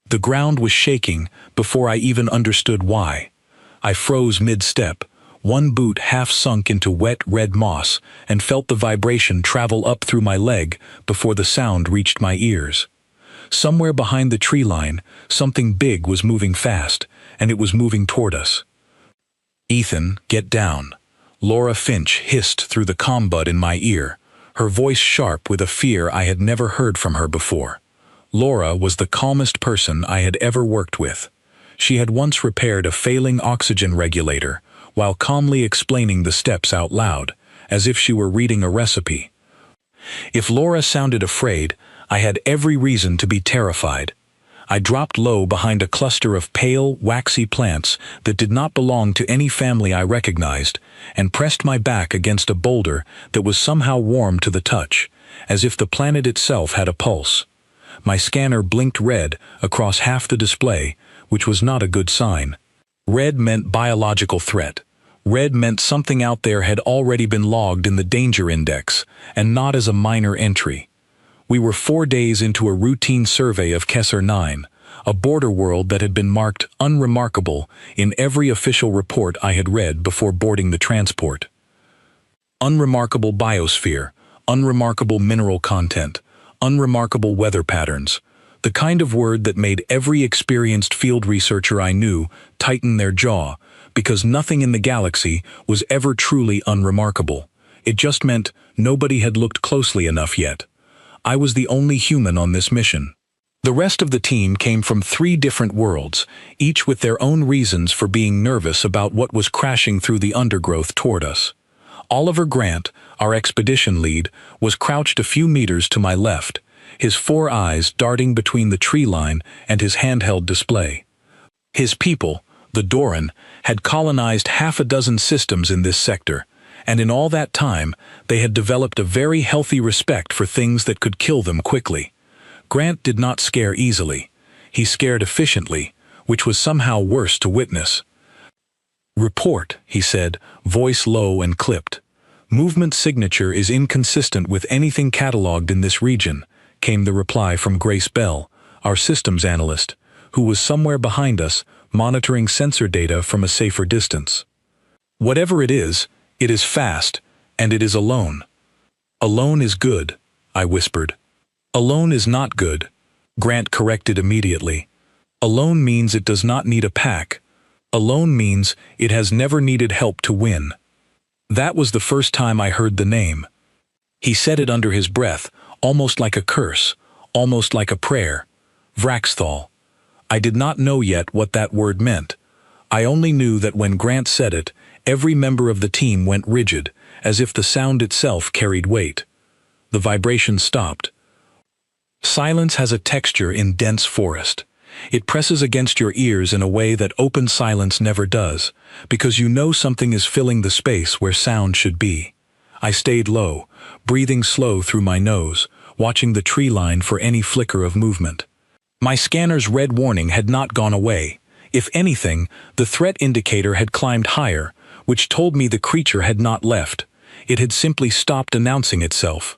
The ground was shaking before I even understood why. I froze mid-step, one boot half sunk into wet red moss, and felt the vibration travel up through my leg before the sound reached my ears. Somewhere behind the tree line, something big was moving fast, and it was moving toward us. "Ethan, get down," Laura Finch hissed through the comm bud in my ear, her voice sharp with a fear I had never heard from her before. Laura was the calmest person I had ever worked with. She had once repaired a failing oxygen regulator, while calmly explaining the steps out loud, as if she were reading a recipe. If Laura sounded afraid, I had every reason to be terrified. I dropped low behind a cluster of pale, waxy plants that did not belong to any family I recognized, and pressed my back against a boulder that was somehow warm to the touch, as if the planet itself had a pulse. My scanner blinked red across half the display, which was not a good sign. Red meant biological threat. Red meant something out there had already been logged in the danger index, and not as a minor entry. We were 4 days into a routine survey of Kessler 9, a border world that had been marked unremarkable in every official report I had read before boarding the transport. Unremarkable biosphere, unremarkable mineral content, unremarkable weather patterns, the kind of word that made every experienced field researcher I knew tighten their jaw, because nothing in the galaxy was ever truly unremarkable. It just meant nobody had looked closely enough yet. I was the only human on this mission. The rest of the team came from 3 different worlds, each with their own reasons for being nervous about what was crashing through the undergrowth toward us. Oliver Grant, our expedition lead, was crouched a few meters to my left, his 4 eyes darting between the tree line and his handheld display. His people, the Doran, had colonized half a dozen systems in this sector, and in all that time, they had developed a very healthy respect for things that could kill them quickly. Grant did not scare easily. He scared efficiently, which was somehow worse to witness. "Report," he said, voice low and clipped. "Movement signature is inconsistent with anything cataloged in this region," came the reply from Grace Bell, our systems analyst, who was somewhere behind us, monitoring sensor data from a safer distance. "Whatever it is fast, and it is alone." "Alone is good," I whispered. "Alone is not good," Grant corrected immediately. "Alone means it does not need a pack. Alone means it has never needed help to win." That was the first time I heard the name. He said it under his breath, almost like a curse, almost like a prayer. Vraxthal. I did not know yet what that word meant. I only knew that when Grant said it, every member of the team went rigid, as if the sound itself carried weight. The vibration stopped. Silence has a texture in dense forest. It presses against your ears in a way that open silence never does, because you know something is filling the space where sound should be. I stayed low, breathing slow through my nose, watching the tree line for any flicker of movement. My scanner's red warning had not gone away. If anything, the threat indicator had climbed higher, which told me the creature had not left. It had simply stopped announcing itself.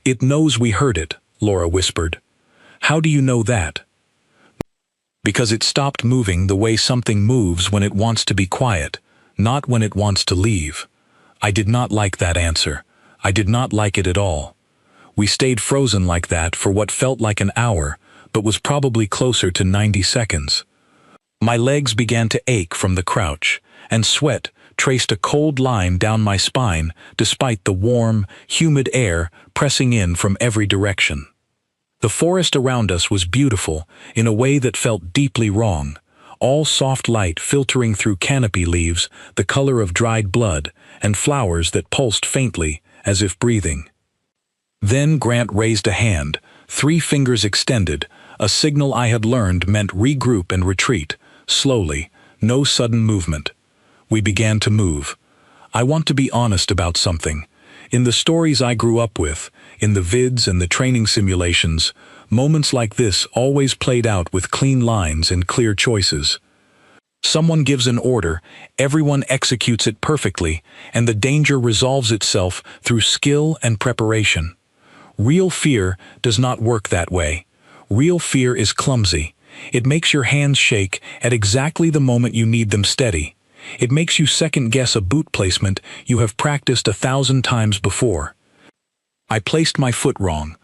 "It knows we heard it," Laura whispered. "How do you know that?" "Because it stopped moving the way something moves when it wants to be quiet, not when it wants to leave." I did not like that answer. I did not like it at all. We stayed frozen like that for what felt like an hour, but was probably closer to 90 seconds. My legs began to ache from the crouch, and sweat traced a cold line down my spine despite the warm, humid air pressing in from every direction. The forest around us was beautiful in a way that felt deeply wrong, all soft light filtering through canopy leaves the color of dried blood and flowers that pulsed faintly as if breathing. Then Grant raised a hand, 3 fingers extended, a signal I had learned meant regroup and retreat, slowly, no sudden movement. We began to move. I want to be honest about something. In the stories I grew up with, in the vids and the training simulations, moments like this always played out with clean lines and clear choices. Someone gives an order, everyone executes it perfectly, and the danger resolves itself through skill and preparation. Real fear does not work that way. Real fear is clumsy. It makes your hands shake at exactly the moment you need them steady. It makes you second-guess a boot placement you have practiced 1,000 times before. I placed my foot wrong.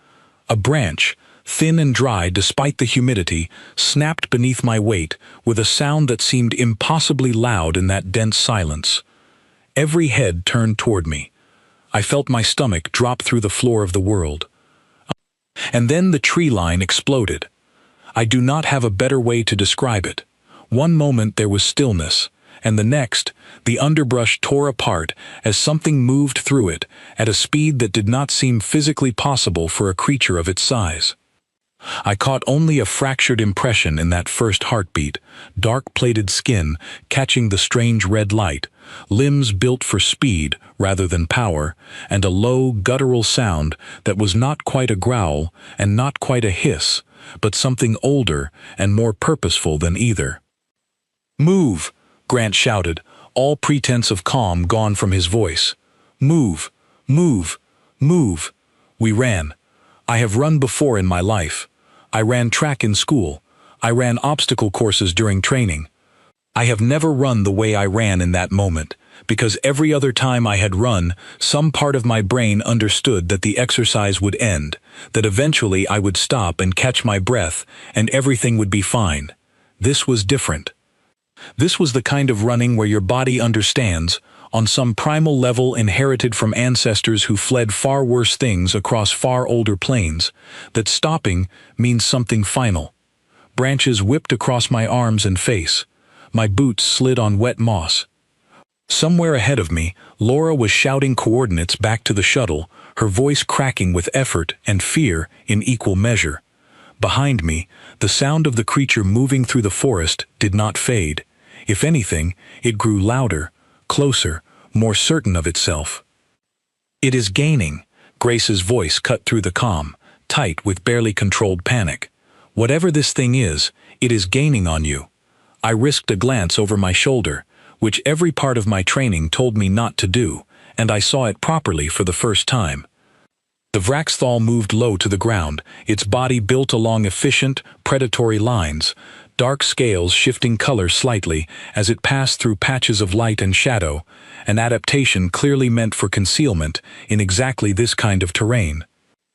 A branch, thin and dry despite the humidity, snapped beneath my weight with a sound that seemed impossibly loud in that dense silence. Every head turned toward me. I felt my stomach drop through the floor of the world. And then the tree line exploded. I do not have a better way to describe it. One moment there was stillness, and the next, the underbrush tore apart as something moved through it at a speed that did not seem physically possible for a creature of its size. I caught only a fractured impression in that first heartbeat, dark-plated skin catching the strange red light, limbs built for speed rather than power, and a low, guttural sound that was not quite a growl and not quite a hiss, but something older and more purposeful than either. "Move!" Grant shouted, all pretense of calm gone from his voice. "Move! Move! Move!" We ran. I have run before in my life. I ran track in school. I ran obstacle courses during training. I have never run the way I ran in that moment, because every other time I had run, some part of my brain understood that the exercise would end, that eventually I would stop and catch my breath, and everything would be fine. This was different. This was the kind of running where your body understands, on some primal level inherited from ancestors who fled far worse things across far older plains, that stopping means something final. Branches whipped across my arms and face. My boots slid on wet moss. Somewhere ahead of me, Laura was shouting coordinates back to the shuttle, her voice cracking with effort and fear in equal measure. Behind me, the sound of the creature moving through the forest did not fade. If anything, it grew louder, closer, more certain of itself. "It is gaining," Grace's voice cut through the calm, tight with barely controlled panic. "Whatever this thing is, it is gaining on you." I risked a glance over my shoulder, which every part of my training told me not to do, and I saw it properly for the first time. The Vraxthal moved low to the ground, its body built along efficient, predatory lines, dark scales shifting color slightly as it passed through patches of light and shadow, an adaptation clearly meant for concealment in exactly this kind of terrain.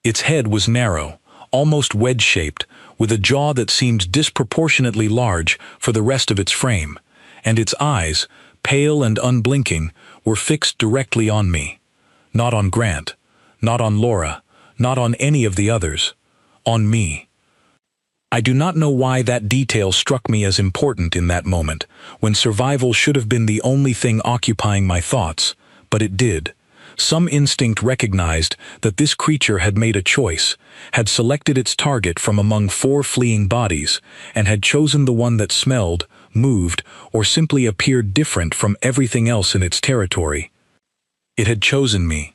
Its head was narrow, almost wedge-shaped, with a jaw that seemed disproportionately large for the rest of its frame, and its eyes, pale and unblinking, were fixed directly on me. Not on Grant, not on Laura, not on any of the others. On me. I do not know why that detail struck me as important in that moment, when survival should have been the only thing occupying my thoughts, but it did. Some instinct recognized that this creature had made a choice, had selected its target from among 4 fleeing bodies, and had chosen the one that smelled, moved, or simply appeared different from everything else in its territory. It had chosen me.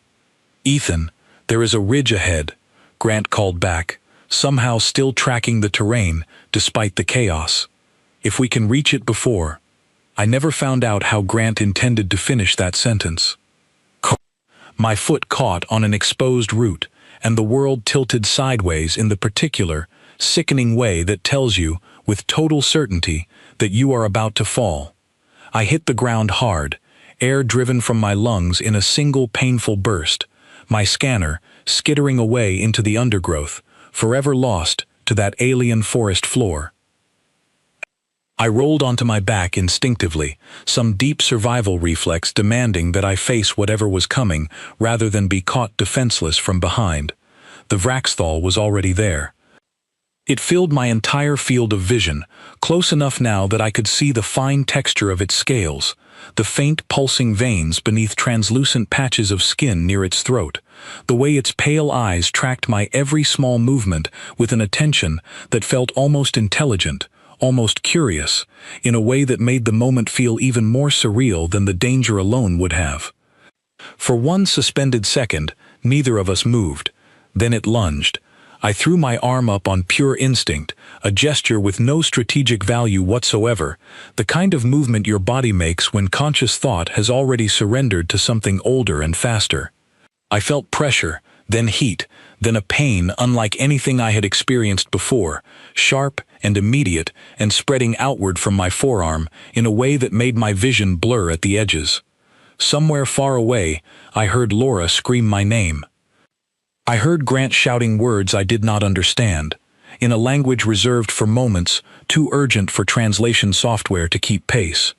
"Ethan, there is a ridge ahead," Grant called back, somehow still tracking the terrain despite the chaos. "If we can reach it before—" I never found out how Grant intended to finish that sentence. My foot caught on an exposed root, and the world tilted sideways in the particular, sickening way that tells you, with total certainty, that you are about to fall. I hit the ground hard, air driven from my lungs in a single painful burst, my scanner skittering away into the undergrowth, forever lost to that alien forest floor. I rolled onto my back instinctively, some deep survival reflex demanding that I face whatever was coming rather than be caught defenseless from behind. The Vraxthal was already there. It filled my entire field of vision, close enough now that I could see the fine texture of its scales, the faint pulsing veins beneath translucent patches of skin near its throat, the way its pale eyes tracked my every small movement with an attention that felt almost intelligent, almost curious, in a way that made the moment feel even more surreal than the danger alone would have. For one suspended second, neither of us moved. Then it lunged. I threw my arm up on pure instinct, a gesture with no strategic value whatsoever, the kind of movement your body makes when conscious thought has already surrendered to something older and faster. I felt pressure, then heat, then a pain unlike anything I had experienced before, sharp and immediate, and spreading outward from my forearm in a way that made my vision blur at the edges. Somewhere far away, I heard Laura scream my name. I heard Grant shouting words I did not understand, in a language reserved for moments too urgent for translation software to keep pace.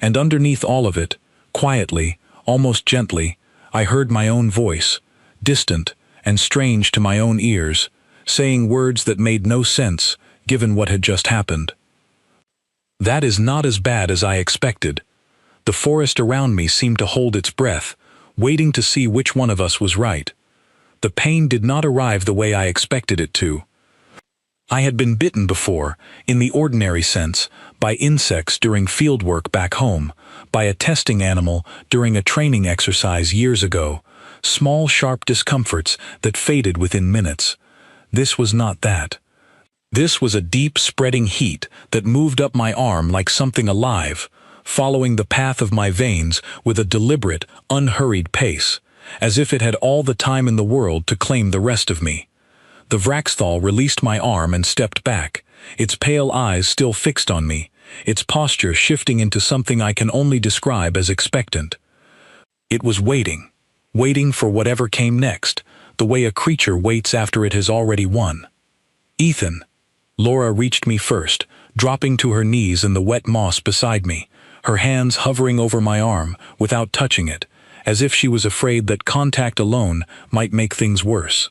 And underneath all of it, quietly, almost gently, I heard my own voice, distant and strange to my own ears, saying words that made no sense given what had just happened. "That is not as bad as I expected." The forest around me seemed to hold its breath, waiting to see which one of us was right. The pain did not arrive the way I expected it to. I had been bitten before, in the ordinary sense, by insects during fieldwork back home, by a testing animal during a training exercise years ago, small sharp discomforts that faded within minutes. This was not that. This was a deep spreading heat that moved up my arm like something alive, following the path of my veins with a deliberate, unhurried pace, as if it had all the time in the world to claim the rest of me. The Vraxthal released my arm and stepped back, its pale eyes still fixed on me, its posture shifting into something I can only describe as expectant. It was waiting for whatever came next, the way a creature waits after it has already won. "Ethan." Laura reached me first, dropping to her knees in the wet moss beside me, her hands hovering over my arm without touching it, as if she was afraid that contact alone might make things worse.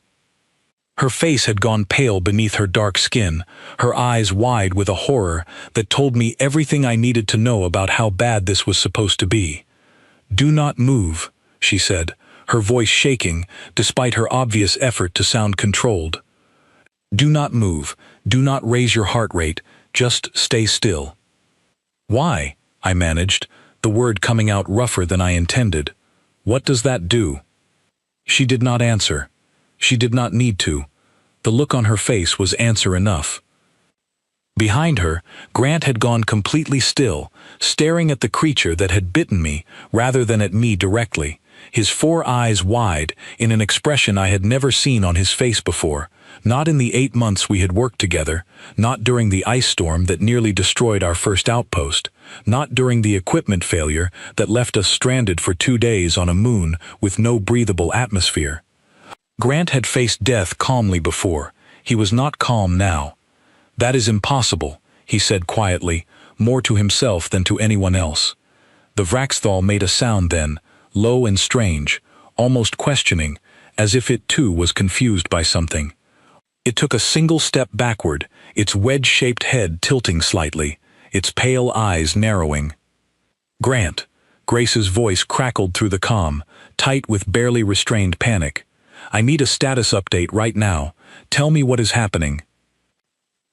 Her face had gone pale beneath her dark skin, her eyes wide with a horror that told me everything I needed to know about how bad this was supposed to be. "Do not move," she said, her voice shaking despite her obvious effort to sound controlled. "Do not move, do not raise your heart rate, just stay still." "Why?" I managed, the word coming out rougher than I intended. "What does that do?" She did not answer. She did not need to. The look on her face was answer enough. Behind her, Grant had gone completely still, staring at the creature that had bitten me rather than at me directly, his 4 eyes wide in an expression I had never seen on his face before, not in the 8 months we had worked together, not during the ice storm that nearly destroyed our first outpost, not during the equipment failure that left us stranded for 2 days on a moon with no breathable atmosphere. Grant had faced death calmly before. He was not calm now. "That is impossible," he said quietly, more to himself than to anyone else. The Vraxthal made a sound then, low and strange, almost questioning, as if it too was confused by something. It took a single step backward, its wedge-shaped head tilting slightly, its pale eyes narrowing. "Grant," Grace's voice crackled through the calm, tight with barely restrained panic. "I need a status update right now. Tell me what is happening."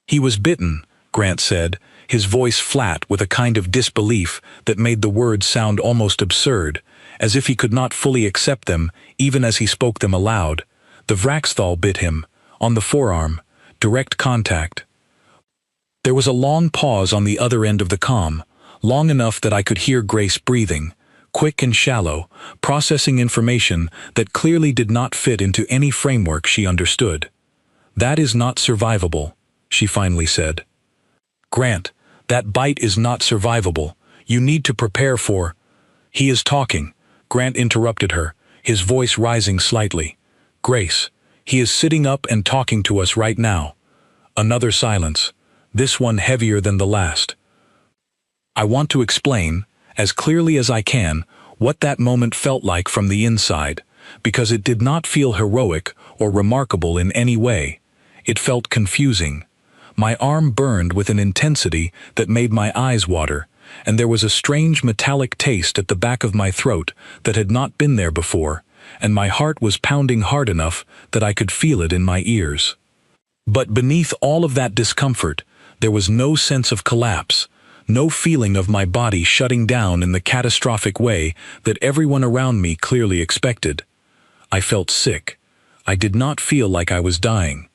"He was bitten," Grant said, his voice flat with a kind of disbelief that made the words sound almost absurd, as if he could not fully accept them even as he spoke them aloud. "The Vraxthal bit him, on the forearm, direct contact." There was a long pause on the other end of the comm, long enough that I could hear Grace breathing, quick and shallow, processing information that clearly did not fit into any framework she understood. "That is not survivable," she finally said. "Grant, that bite is not survivable. You need to prepare for—" "He is talking," Grant interrupted her, his voice rising slightly. "Grace, he is sitting up and talking to us right now." Another silence, this one heavier than the last. I want to explain, as clearly as I can, what that moment felt like from the inside, because it did not feel heroic or remarkable in any way. It felt confusing. My arm burned with an intensity that made my eyes water, and there was a strange metallic taste at the back of my throat that had not been there before, and my heart was pounding hard enough that I could feel it in my ears. But beneath all of that discomfort, there was no sense of collapse, no feeling of my body shutting down in the catastrophic way that everyone around me clearly expected. I felt sick. I did not feel like I was dying.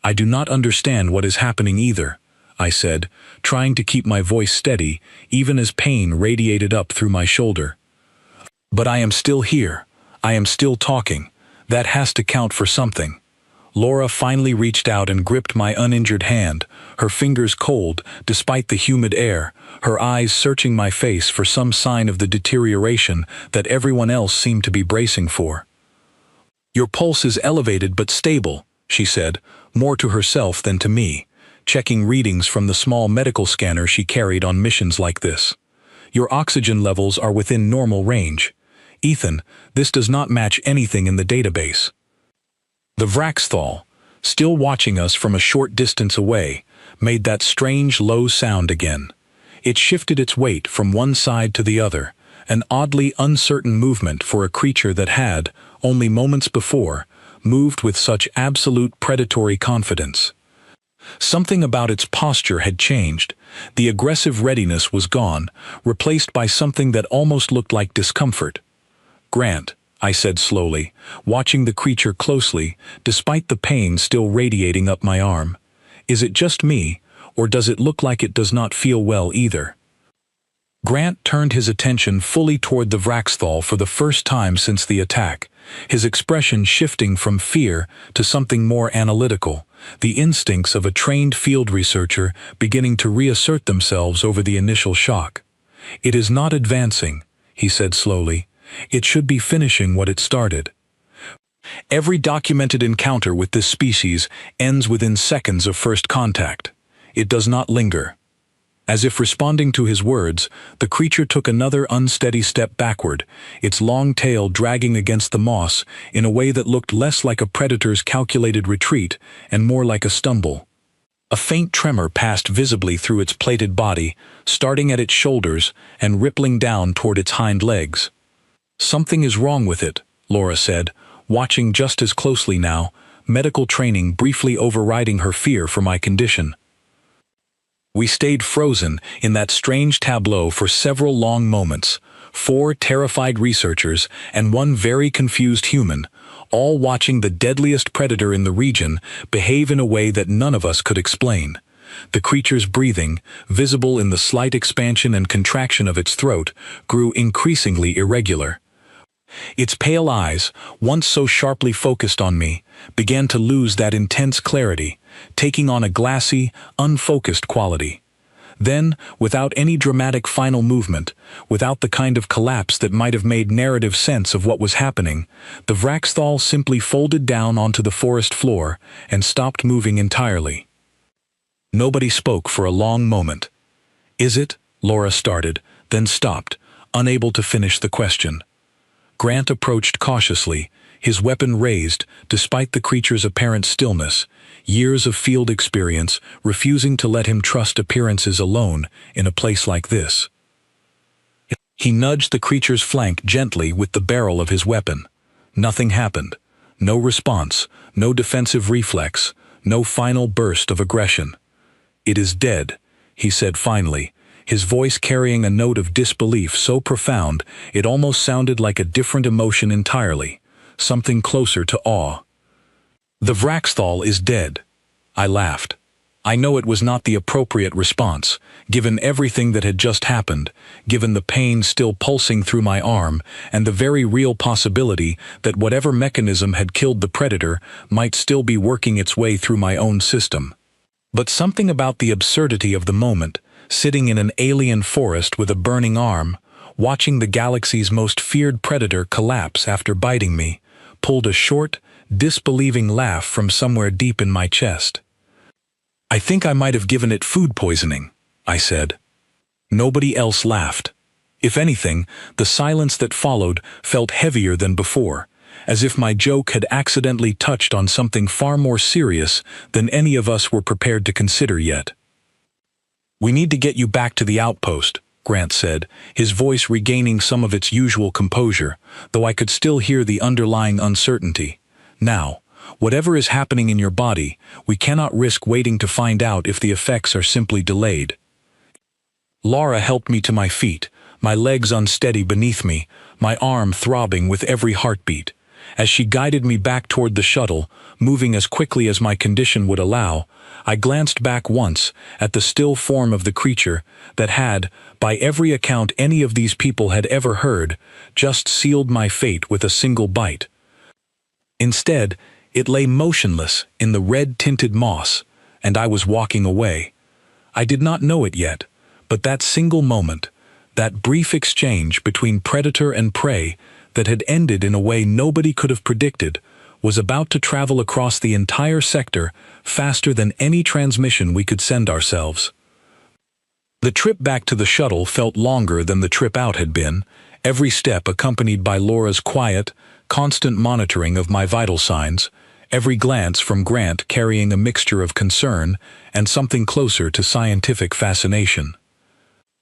"I do not understand what is happening either," I said, trying to keep my voice steady, even as pain radiated up through my shoulder. "But I am still here. I am still talking. That has to count for something." Laura finally reached out and gripped my uninjured hand, her fingers cold despite the humid air, her eyes searching my face for some sign of the deterioration that everyone else seemed to be bracing for. "Your pulse is elevated but stable," she said, more to herself than to me, checking readings from the small medical scanner she carried on missions like this. "Your oxygen levels are within normal range. Ethan, this does not match anything in the database." The Vraxthal, still watching us from a short distance away, made that strange low sound again. It shifted its weight from one side to the other, an oddly uncertain movement for a creature that had, only moments before, moved with such absolute predatory confidence. Something about its posture had changed. The aggressive readiness was gone, replaced by something that almost looked like discomfort. "Grant," I said slowly, watching the creature closely, despite the pain still radiating up my arm. "Is it just me, or does it look like it does not feel well either?" Grant turned his attention fully toward the Vraxthal for the first time since the attack, his expression shifting from fear to something more analytical, the instincts of a trained field researcher beginning to reassert themselves over the initial shock. "It is not advancing," he said slowly. "It should be finishing what it started. Every documented encounter with this species ends within seconds of first contact. It does not linger." As if responding to his words, the creature took another unsteady step backward, its long tail dragging against the moss in a way that looked less like a predator's calculated retreat and more like a stumble. A faint tremor passed visibly through its plated body, starting at its shoulders and rippling down toward its hind legs. "Something is wrong with it," Laura said, watching just as closely now, medical training briefly overriding her fear for my condition. We stayed frozen in that strange tableau for several long moments, 4 terrified researchers and 1 very confused human, all watching the deadliest predator in the region behave in a way that none of us could explain. The creature's breathing, visible in the slight expansion and contraction of its throat, grew increasingly irregular. Its pale eyes, once so sharply focused on me, began to lose that intense clarity, taking on a glassy, unfocused quality. Then, without any dramatic final movement, without the kind of collapse that might have made narrative sense of what was happening, the Vraxthal simply folded down onto the forest floor and stopped moving entirely. Nobody spoke for a long moment. "Is it?" Laura started, then stopped, unable to finish the question. Grant approached cautiously, his weapon raised, despite the creature's apparent stillness, years of field experience refusing to let him trust appearances alone in a place like this. He nudged the creature's flank gently with the barrel of his weapon. Nothing happened. No response, no defensive reflex, no final burst of aggression. "It is dead," he said finally, his voice carrying a note of disbelief so profound it almost sounded like a different emotion entirely, something closer to awe. "The Vraxthal is dead." I laughed. I know it was not the appropriate response, given everything that had just happened, given the pain still pulsing through my arm, and the very real possibility that whatever mechanism had killed the predator might still be working its way through my own system. But something about the absurdity of the moment, sitting in an alien forest with a burning arm, watching the galaxy's most feared predator collapse after biting me, pulled a short, disbelieving laugh from somewhere deep in my chest. "I think I might have given it food poisoning," I said. Nobody else laughed. If anything, the silence that followed felt heavier than before, as if my joke had accidentally touched on something far more serious than any of us were prepared to consider yet. "We need to get you back to the outpost," Grant said, his voice regaining some of its usual composure, though I could still hear the underlying uncertainty. "Now, whatever is happening in your body, we cannot risk waiting to find out if the effects are simply delayed." Laura helped me to my feet, my legs unsteady beneath me, my arm throbbing with every heartbeat. As she guided me back toward the shuttle, moving as quickly as my condition would allow, I glanced back once at the still form of the creature that had, by every account any of these people had ever heard, just sealed my fate with a single bite. Instead, It lay motionless in the red-tinted moss, and I was walking away. I did not know it yet, but that single moment, that brief exchange between predator and prey that had ended in a way nobody could have predicted, was about to travel across the entire sector faster than any transmission we could send ourselves. The trip back to the shuttle felt longer than the trip out had been, every step accompanied by Laura's quiet, constant monitoring of my vital signs, every glance from Grant carrying a mixture of concern and something closer to scientific fascination.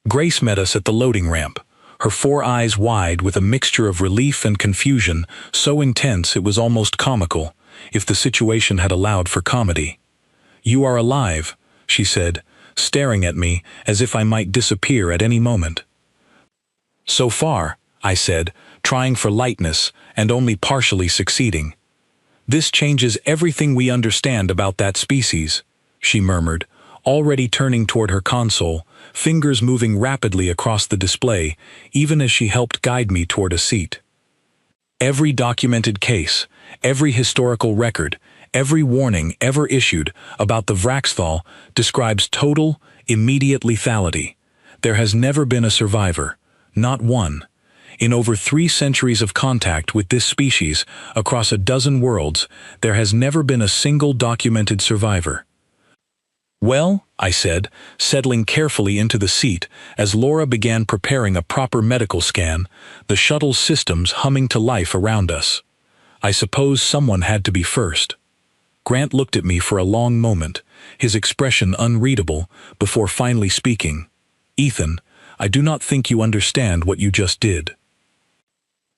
Grace met us at the loading ramp, her 4 eyes wide with a mixture of relief and confusion so intense it was almost comical, if the situation had allowed for comedy. "You are alive," she said, staring at me as if I might disappear at any moment. "So far," I said, trying for lightness and only partially succeeding. "This changes everything we understand about that species," she murmured, already turning toward her console, fingers moving rapidly across the display, even as she helped guide me toward a seat. "Every documented case, every historical record, every warning ever issued about the Vraxthal describes total, immediate lethality. There has never been a survivor, not one. In over 3 centuries of contact with this species across a dozen worlds, there has never been a single documented survivor." "Well," I said, settling carefully into the seat as Laura began preparing a proper medical scan, the shuttle's systems humming to life around us. "I suppose someone had to be first." Grant looked at me for a long moment, his expression unreadable, before finally speaking. "Ethan, I do not think you understand what you just did.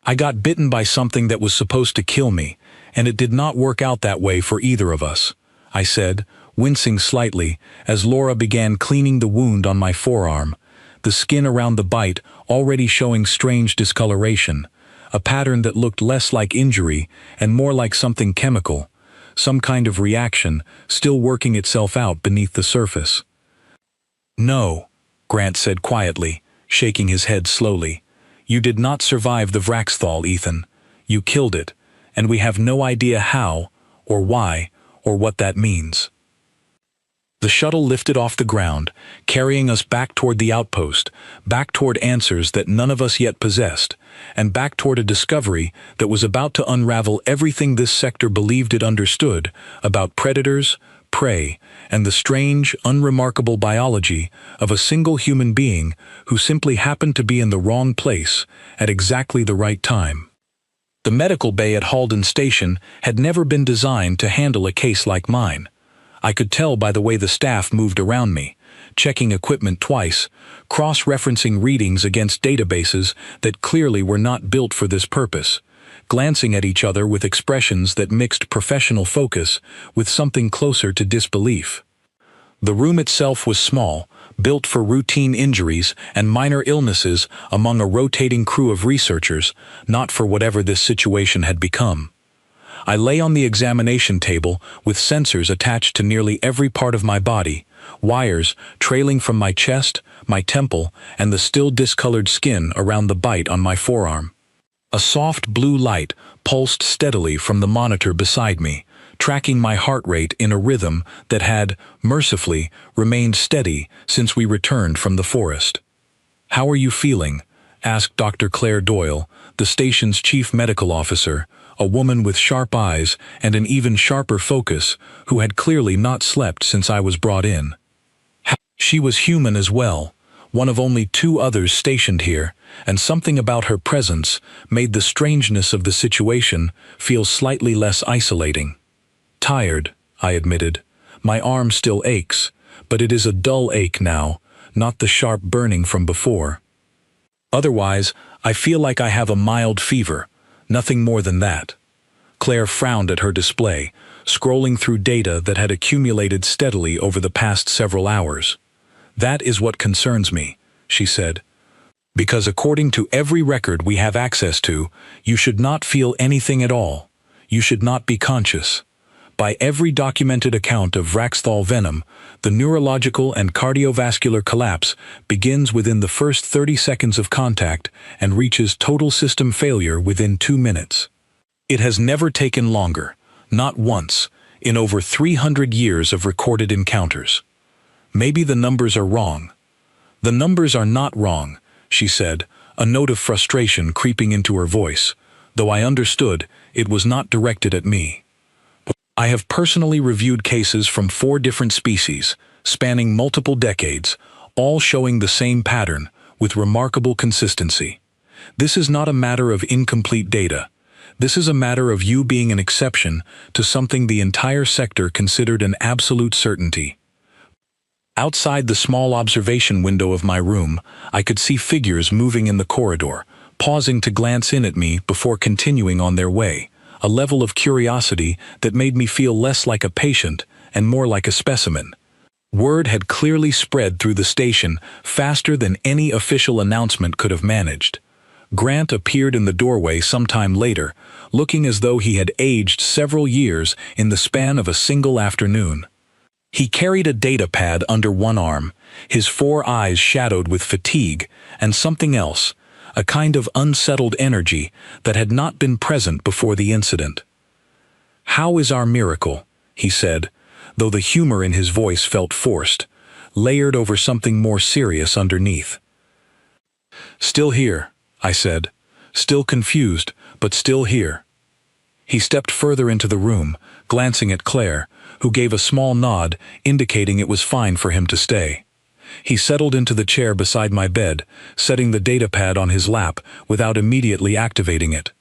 I got bitten by something that was supposed to kill me, and it did not work out that way for either of us," I said, wincing slightly as Laura began cleaning the wound on my forearm, the skin around the bite already showing strange discoloration, a pattern that looked less like injury and more like something chemical, some kind of reaction still working itself out beneath the surface. "No," Grant said quietly, shaking his head slowly. "You did not survive the Vraxthal, Ethan. You killed it, and we have no idea how, or why, or what that means." The shuttle lifted off the ground, carrying us back toward the outpost, back toward answers that none of us yet possessed, and back toward a discovery that was about to unravel everything this sector believed it understood about predators, prey, and the strange, unremarkable biology of a single human being who simply happened to be in the wrong place at exactly the right time. The medical bay at Halden Station had never been designed to handle a case like mine. I could tell by the way the staff moved around me, checking equipment twice, cross-referencing readings against databases that clearly were not built for this purpose, glancing at each other with expressions that mixed professional focus with something closer to disbelief. The room itself was small, built for routine injuries and minor illnesses among a rotating crew of researchers, not for whatever this situation had become. I lay on the examination table with sensors attached to nearly every part of my body, wires trailing from my chest, my temple, and the still discolored skin around the bite on my forearm. A soft blue light pulsed steadily from the monitor beside me, tracking my heart rate in a rhythm that had, mercifully, remained steady since we returned from the forest. "How are you feeling?" asked Dr. Claire Doyle, the station's chief medical officer, a woman with sharp eyes and an even sharper focus, who had clearly not slept since I was brought in. She was human as well, one of only 2 others stationed here, and something about her presence made the strangeness of the situation feel slightly less isolating. "Tired," I admitted. "My arm still aches, but it is a dull ache now, not the sharp burning from before. Otherwise, I feel like I have a mild fever, nothing more than that." Claire frowned at her display, scrolling through data that had accumulated steadily over the past several hours. "That is what concerns me," she said. "Because according to every record we have access to, you should not feel anything at all. You should not be conscious. By every documented account of Vraxthal venom, the neurological and cardiovascular collapse begins within the first 30 seconds of contact and reaches total system failure within 2 minutes. It has never taken longer, Not once, in over 300 years of recorded encounters. Maybe the numbers are wrong. The numbers are not wrong, she said, a note of frustration creeping into her voice, though I understood it was not directed at me. I have personally reviewed cases from 4 different species, spanning multiple decades, all showing the same pattern, with remarkable consistency. This is not a matter of incomplete data. This is a matter of you being an exception to something the entire sector considered an absolute certainty. Outside the small observation window of my room, I could see figures moving in the corridor, pausing to glance in at me before continuing on their way, a level of curiosity that made me feel less like a patient and more like a specimen. Word had clearly spread through the station faster than any official announcement could have managed. Grant appeared in the doorway sometime later, looking as though he had aged several years in the span of a single afternoon. He carried a data pad under one arm, his 4 eyes shadowed with fatigue and something else, a kind of unsettled energy that had not been present before the incident. "How is our miracle?" he said, though the humor in his voice felt forced, layered over something more serious underneath. "Still here," I said, still confused, but still here. He stepped further into the room, glancing at Claire, who gave a small nod, indicating it was fine for him to stay. He settled into the chair beside my bed, setting the datapad on his lap without immediately activating it.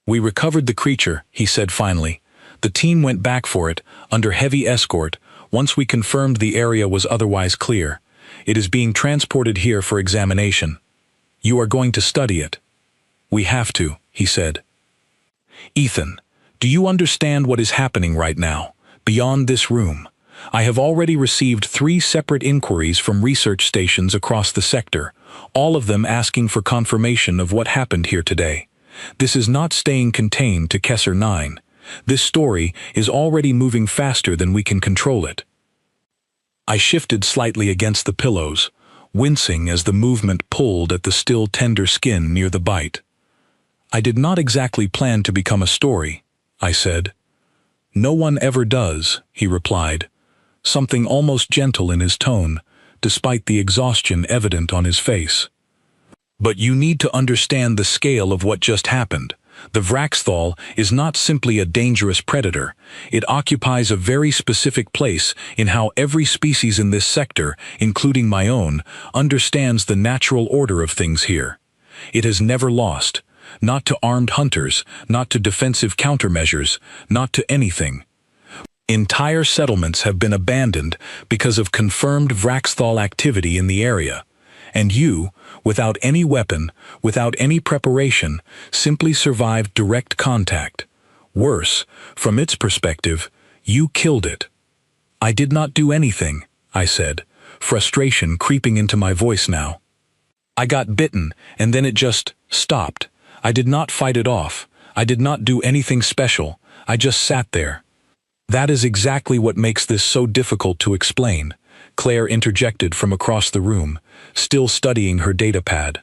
"We recovered the creature," he said finally. "The team went back for it, under heavy escort, once we confirmed the area was otherwise clear. It is being transported here for examination. You are going to study it." "We have to," he said. "Ethan, do you understand what is happening right now, beyond this room? I have already received 3 separate inquiries from research stations across the sector, all of them asking for confirmation of what happened here today. This is not staying contained to Kessler 9. This story is already moving faster than we can control it." I shifted slightly against the pillows, wincing as the movement pulled at the still tender skin near the bite. "I did not exactly plan to become a story," I said. "No one ever does," he replied, something almost gentle in his tone, despite the exhaustion evident on his face. "But you need to understand the scale of what just happened. The Vraxthal is not simply a dangerous predator. It occupies a very specific place in how every species in this sector, including my own, understands the natural order of things here. It has never lost. Not to armed hunters, not to defensive countermeasures, not to anything. Entire settlements have been abandoned because of confirmed Vraxthal activity in the area. And you, without any weapon, without any preparation, simply survived direct contact. Worse, from its perspective, you killed it." "I did not do anything," I said, frustration creeping into my voice now. "I got bitten, and then it just stopped. I did not fight it off. I did not do anything special. I just sat there." "That is exactly what makes this so difficult to explain," Claire interjected from across the room, still studying her datapad.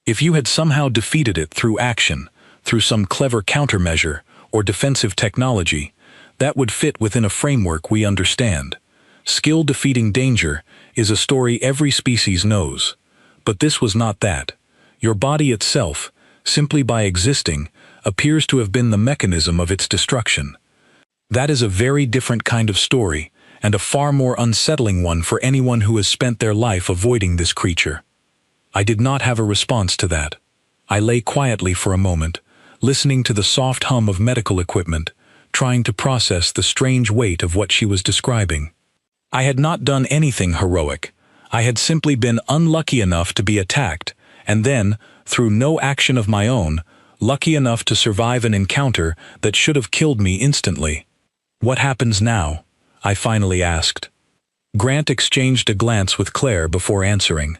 "If you had somehow defeated it through action, through some clever countermeasure or defensive technology, that would fit within a framework we understand. Skill defeating danger is a story every species knows. But this was not that. Your body itself, simply by existing, appears to have been the mechanism of its destruction. That is a very different kind of story, and a far more unsettling one for anyone who has spent their life avoiding this creature." I did not have a response to that. I lay quietly for a moment, listening to the soft hum of medical equipment, trying to process the strange weight of what she was describing. I had not done anything heroic. I had simply been unlucky enough to be attacked, and then, through no action of my own, lucky enough to survive an encounter that should have killed me instantly. "What happens now?" I finally asked. Grant exchanged a glance with Claire before answering.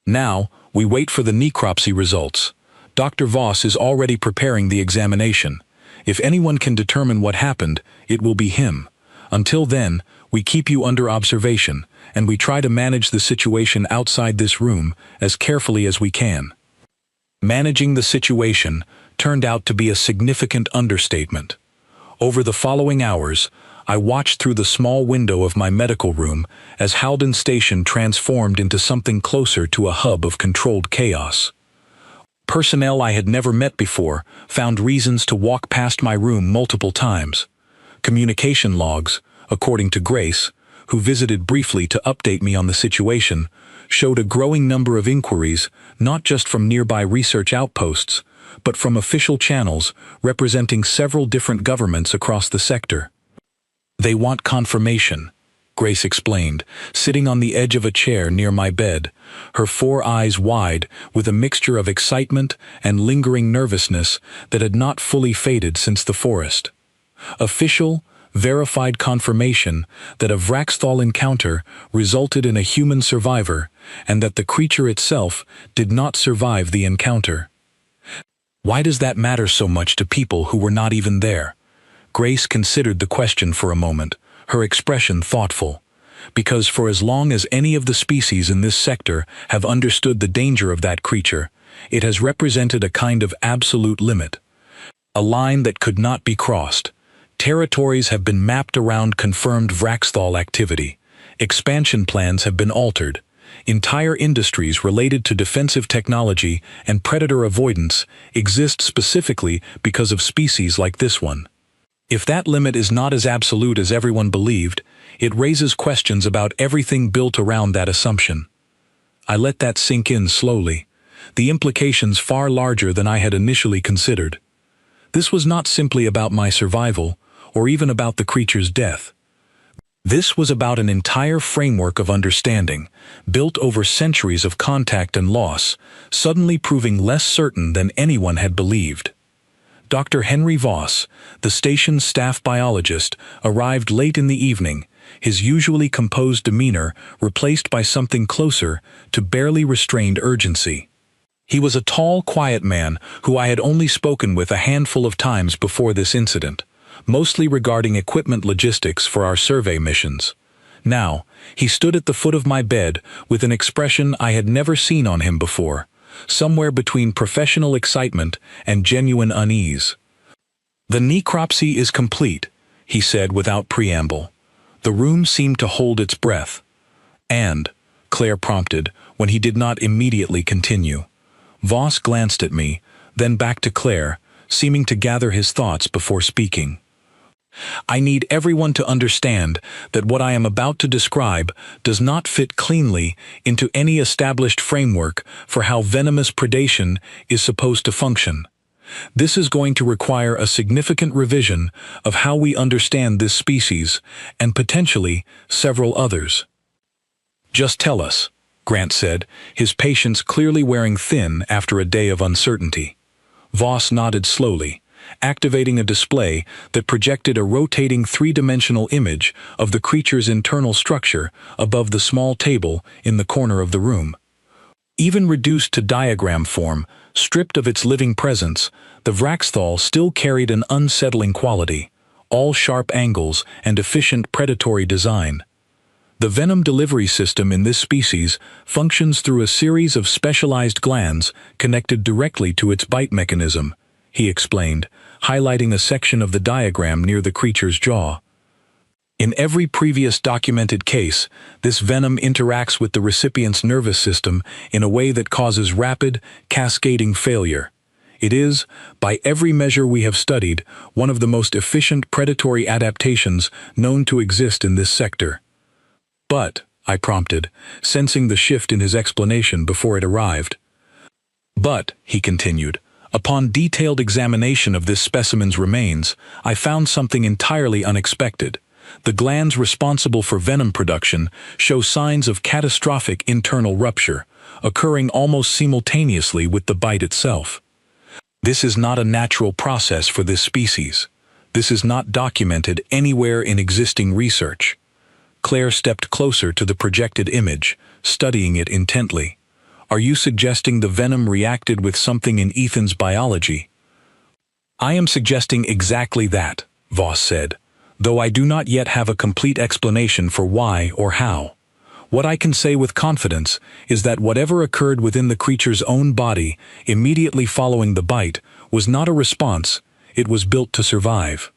"Now, we wait for the necropsy results. Dr. Voss is already preparing the examination. If anyone can determine what happened, it will be him. Until then, we keep you under observation, and we try to manage the situation outside this room as carefully as we can." Managing the situation turned out to be a significant understatement. Over the following hours, I watched through the small window of my medical room as Halden Station transformed into something closer to a hub of controlled chaos. Personnel I had never met before found reasons to walk past my room multiple times. Communication logs, according to Grace, who visited briefly to update me on the situation, showed a growing number of inquiries, not just from nearby research outposts, but from official channels representing several different governments across the sector. "They want confirmation," Grace explained, sitting on the edge of a chair near my bed, her 4 eyes wide with a mixture of excitement and lingering nervousness that had not fully faded since the forest. Official, verified confirmation that a Vraxthal encounter resulted in a human survivor and that the creature itself did not survive the encounter. Why does that matter so much to people who were not even there? Grace considered the question for a moment, her expression thoughtful. Because for as long as any of the species in this sector have understood the danger of that creature, it has represented a kind of absolute limit. A line that could not be crossed. Territories have been mapped around confirmed Vraxthal activity. Expansion plans have been altered. Entire industries related to defensive technology and predator avoidance exist specifically because of species like this one. If that limit is not as absolute as everyone believed, it raises questions about everything built around that assumption. I let that sink in slowly, the implications far larger than I had initially considered. This was not simply about my survival, or even about the creature's death. This was about an entire framework of understanding, built over centuries of contact and loss, suddenly proving less certain than anyone had believed. Dr. Henry Voss, the station's staff biologist, arrived late in the evening, his usually composed demeanor replaced by something closer to barely restrained urgency. He was a tall, quiet man who I had only spoken with a handful of times before this incident, mostly regarding equipment logistics for our survey missions. Now, he stood at the foot of my bed with an expression I had never seen on him before, somewhere between professional excitement and genuine unease. "The necropsy is complete," he said without preamble. The room seemed to hold its breath. "And," Claire prompted, when he did not immediately continue. Voss glanced at me, then back to Claire, seeming to gather his thoughts before speaking. "I need everyone to understand that what I am about to describe does not fit cleanly into any established framework for how venomous predation is supposed to function. This is going to require a significant revision of how we understand this species, and potentially several others." "Just tell us," Grant said, his patience clearly wearing thin after a day of uncertainty. Voss nodded slowly, activating a display that projected a rotating 3-dimensional image of the creature's internal structure above the small table in the corner of the room. Even reduced to diagram form, stripped of its living presence, the Vraxthal still carried an unsettling quality, all sharp angles and efficient predatory design. The venom delivery system in this species functions through a series of specialized glands connected directly to its bite mechanism, he explained, highlighting a section of the diagram near the creature's jaw. In every previous documented case, this venom interacts with the recipient's nervous system in a way that causes rapid, cascading failure. It is, by every measure we have studied, one of the most efficient predatory adaptations known to exist in this sector. "But," I prompted, sensing the shift in his explanation before it arrived. "But," he continued, "upon detailed examination of this specimen's remains, I found something entirely unexpected. The glands responsible for venom production show signs of catastrophic internal rupture, occurring almost simultaneously with the bite itself. This is not a natural process for this species. This is not documented anywhere in existing research." Claire stepped closer to the projected image, studying it intently. "Are you suggesting the venom reacted with something in Ethan's biology?" "I am suggesting exactly that," Voss said, "though I do not yet have a complete explanation for why or how. What I can say with confidence is that whatever occurred within the creature's own body immediately following the bite was not a response, it was built to survive."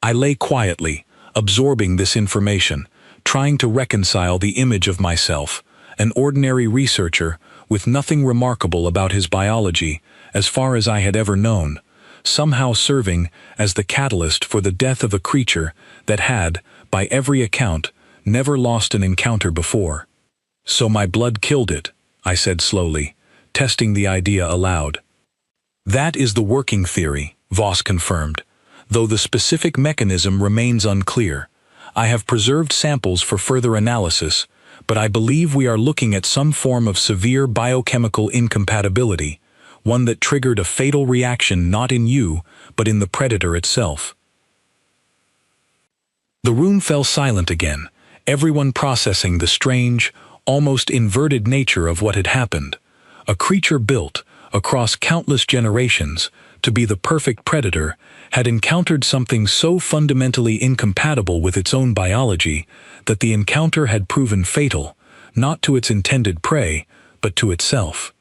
I lay quietly, absorbing this information, trying to reconcile the image of myself, an ordinary researcher, with nothing remarkable about his biology, as far as I had ever known, somehow serving as the catalyst for the death of a creature that had, by every account, never lost an encounter before. "So my blood killed it," I said slowly, testing the idea aloud. "That is the working theory," Voss confirmed, "though the specific mechanism remains unclear. I have preserved samples for further analysis, but I believe we are looking at some form of severe biochemical incompatibility, one that triggered a fatal reaction not in you, but in the predator itself." The room fell silent again, everyone processing the strange, almost inverted nature of what had happened. A creature built, across countless generations, to be the perfect predator, had encountered something so fundamentally incompatible with its own biology that the encounter had proven fatal, not to its intended prey, but to itself.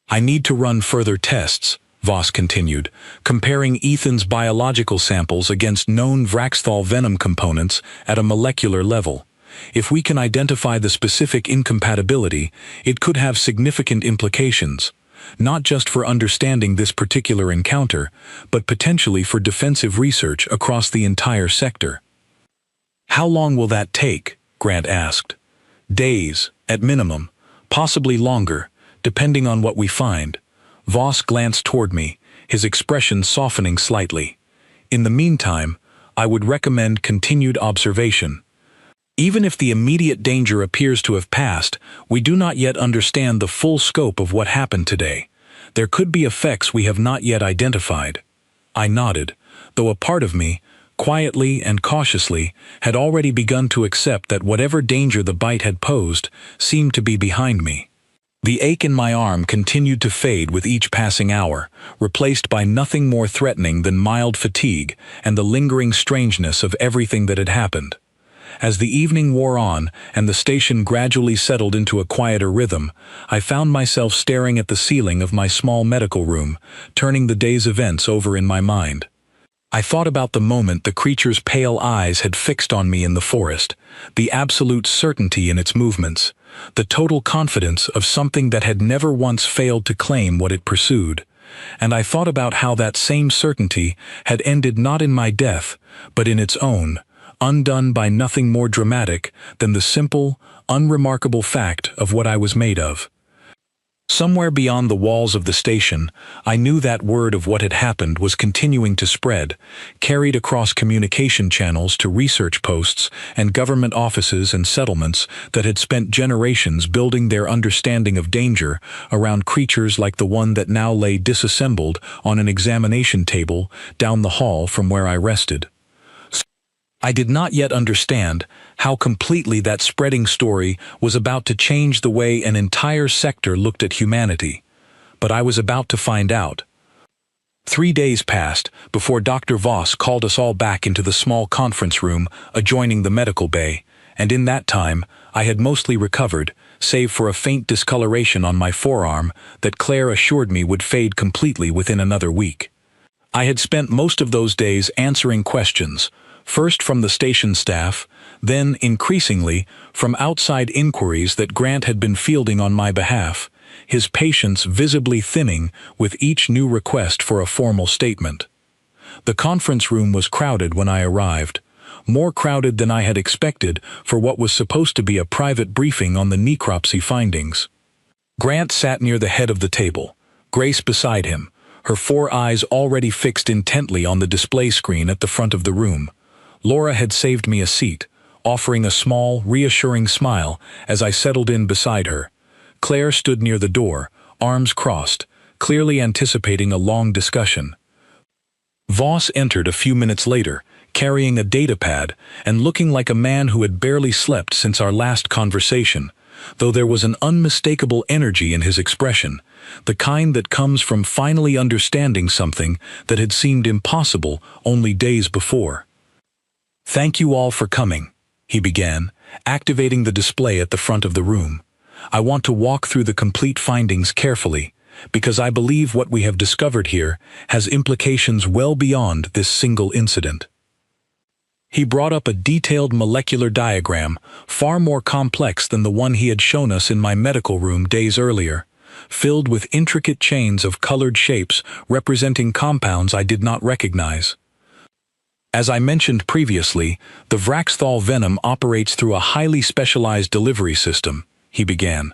"I need to run further tests," Voss continued, comparing Ethan's biological samples against known Vraxthal venom components at a molecular level. If we can identify the specific incompatibility, it could have significant implications, not just for understanding this particular encounter, but potentially for defensive research across the entire sector. "How long will that take?" Grant asked. "Days, at minimum, possibly longer, depending on what we find." Voss glanced toward me, his expression softening slightly. "In the meantime, I would recommend continued observation. Even if the immediate danger appears to have passed, we do not yet understand the full scope of what happened today. There could be effects we have not yet identified." I nodded, though a part of me, quietly and cautiously, had already begun to accept that whatever danger the bite had posed seemed to be behind me. The ache in my arm continued to fade with each passing hour, replaced by nothing more threatening than mild fatigue and the lingering strangeness of everything that had happened. As the evening wore on and the station gradually settled into a quieter rhythm, I found myself staring at the ceiling of my small medical room, turning the day's events over in my mind. I thought about the moment the creature's pale eyes had fixed on me in the forest, the absolute certainty in its movements, the total confidence of something that had never once failed to claim what it pursued. And I thought about how that same certainty had ended not in my death, but in its own, undone by nothing more dramatic than the simple, unremarkable fact of what I was made of. Somewhere beyond the walls of the station, I knew that word of what had happened was continuing to spread, carried across communication channels to research posts and government offices and settlements that had spent generations building their understanding of danger around creatures like the one that now lay disassembled on an examination table down the hall from where I rested. I did not yet understand how completely that spreading story was about to change the way an entire sector looked at humanity. But I was about to find out. 3 days passed before Dr. Voss called us all back into the small conference room adjoining the medical bay, and in that time I had mostly recovered, save for a faint discoloration on my forearm that Claire assured me would fade completely within another week. I had spent most of those days answering questions, first from the station staff, then, increasingly, from outside inquiries that Grant had been fielding on my behalf, his patience visibly thinning with each new request for a formal statement. The conference room was crowded when I arrived, more crowded than I had expected for what was supposed to be a private briefing on the necropsy findings. Grant sat near the head of the table, Grace beside him, her 4 eyes already fixed intently on the display screen at the front of the room. Laura had saved me a seat, offering a small, reassuring smile as I settled in beside her. Claire stood near the door, arms crossed, clearly anticipating a long discussion. Voss entered a few minutes later, carrying a datapad and looking like a man who had barely slept since our last conversation, though there was an unmistakable energy in his expression, the kind that comes from finally understanding something that had seemed impossible only days before. "Thank you all for coming," he began, activating the display at the front of the room. "I want to walk through the complete findings carefully, because I believe what we have discovered here has implications well beyond this single incident." He brought up a detailed molecular diagram, far more complex than the one he had shown us in my medical room days earlier, filled with intricate chains of colored shapes representing compounds I did not recognize. As I mentioned previously, the Vraxthal venom operates through a highly specialized delivery system, he began.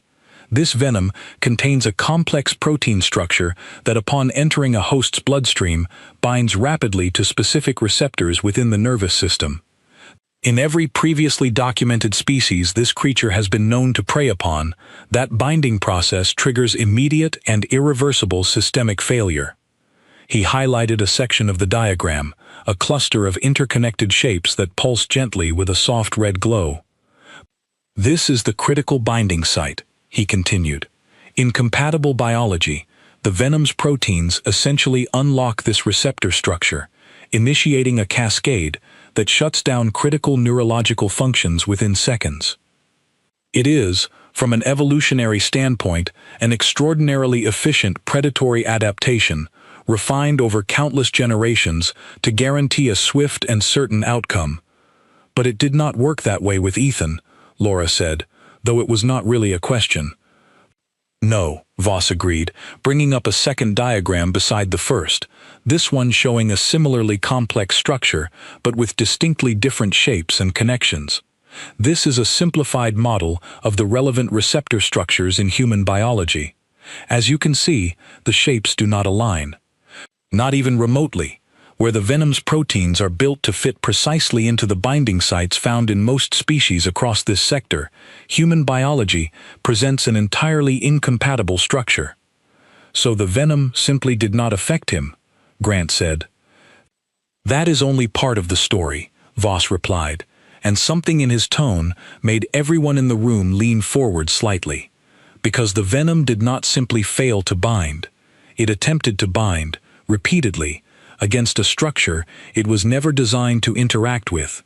This venom contains a complex protein structure that upon entering a host's bloodstream binds rapidly to specific receptors within the nervous system. In every previously documented species this creature has been known to prey upon, that binding process triggers immediate and irreversible systemic failure. He highlighted a section of the diagram, a cluster of interconnected shapes that pulse gently with a soft red glow. This is the critical binding site, he continued. In compatible biology, the venom's proteins essentially unlock this receptor structure, initiating a cascade that shuts down critical neurological functions within seconds. It is, from an evolutionary standpoint, an extraordinarily efficient predatory adaptation, refined over countless generations to guarantee a swift and certain outcome. But it did not work that way with Ethan, Laura said, though it was not really a question. No, Voss agreed, bringing up a second diagram beside the first, this one showing a similarly complex structure, but with distinctly different shapes and connections. This is a simplified model of the relevant receptor structures in human biology. As you can see, the shapes do not align. Not even remotely. Where the venom's proteins are built to fit precisely into the binding sites found in most species across this sector, human biology presents an entirely incompatible structure. So the venom simply did not affect him, Grant said. That is only part of the story, Voss replied, and something in his tone made everyone in the room lean forward slightly. Because the venom did not simply fail to bind. It attempted to bind, repeatedly, against a structure it was never designed to interact with.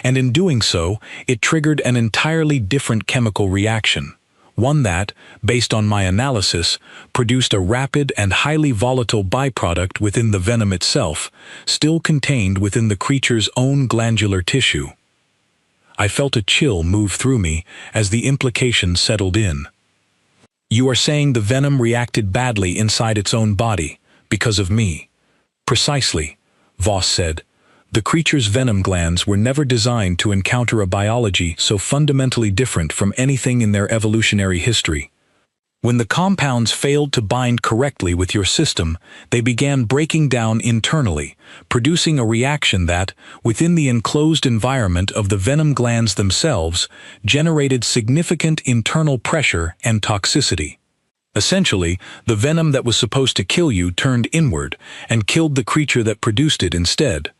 And in doing so, it triggered an entirely different chemical reaction, one that, based on my analysis, produced a rapid and highly volatile byproduct within the venom itself, still contained within the creature's own glandular tissue. I felt a chill move through me as the implication settled in. You are saying the venom reacted badly inside its own body, because of me. Precisely, Voss said. The creature's venom glands were never designed to encounter a biology so fundamentally different from anything in their evolutionary history. When the compounds failed to bind correctly with your system, they began breaking down internally, producing a reaction that, within the enclosed environment of the venom glands themselves, generated significant internal pressure and toxicity. Essentially, the venom that was supposed to kill you turned inward and killed the creature that produced it instead.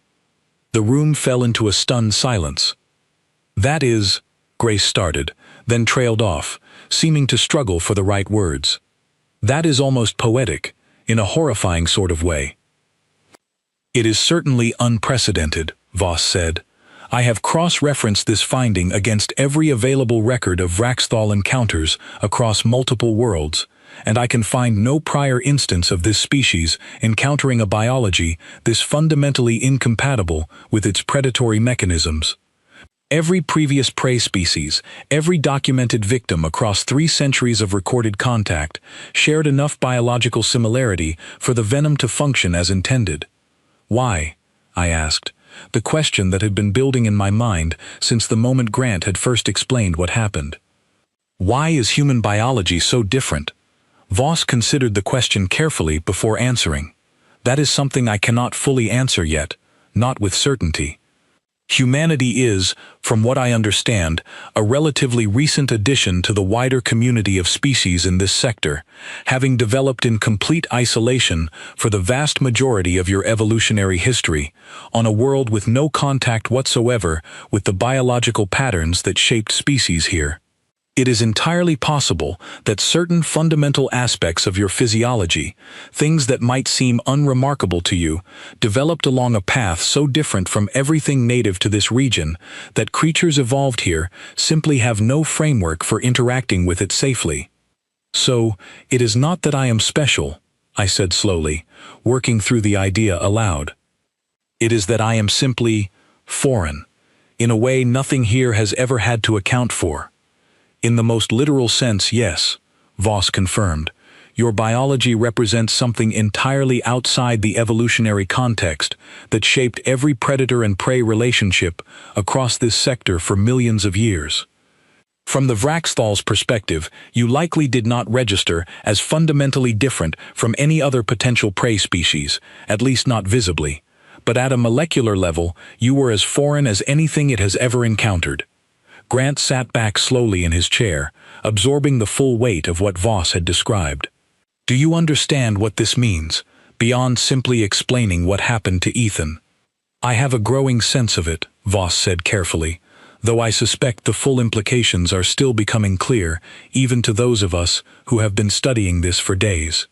The room fell into a stunned silence. That is, Grace started, then trailed off, seeming to struggle for the right words. That is almost poetic, in a horrifying sort of way. It is certainly unprecedented, Voss said. I have cross-referenced this finding against every available record of Vraxthal encounters across multiple worlds, and I can find no prior instance of this species encountering a biology this fundamentally incompatible with its predatory mechanisms. Every previous prey species, every documented victim across 3 centuries of recorded contact, shared enough biological similarity for the venom to function as intended. Why? I asked, the question that had been building in my mind since the moment Grant had first explained what happened. Why is human biology so different? Voss considered the question carefully before answering. That is something I cannot fully answer yet, not with certainty. Humanity is, from what I understand, a relatively recent addition to the wider community of species in this sector, having developed in complete isolation for the vast majority of your evolutionary history, on a world with no contact whatsoever with the biological patterns that shaped species here. It is entirely possible that certain fundamental aspects of your physiology, things that might seem unremarkable to you, developed along a path so different from everything native to this region that creatures evolved here simply have no framework for interacting with it safely. So, it is not that I am special, I said slowly, working through the idea aloud. It is that I am simply foreign, in a way nothing here has ever had to account for. In the most literal sense, yes, Voss confirmed. Your biology represents something entirely outside the evolutionary context that shaped every predator and prey relationship across this sector for millions of years. From the Vraxthal's perspective, you likely did not register as fundamentally different from any other potential prey species, at least not visibly. But at a molecular level, you were as foreign as anything it has ever encountered. Grant sat back slowly in his chair, absorbing the full weight of what Voss had described. Do you understand what this means, beyond simply explaining what happened to Ethan? I have a growing sense of it, Voss said carefully, though I suspect the full implications are still becoming clear, even to those of us who have been studying this for days.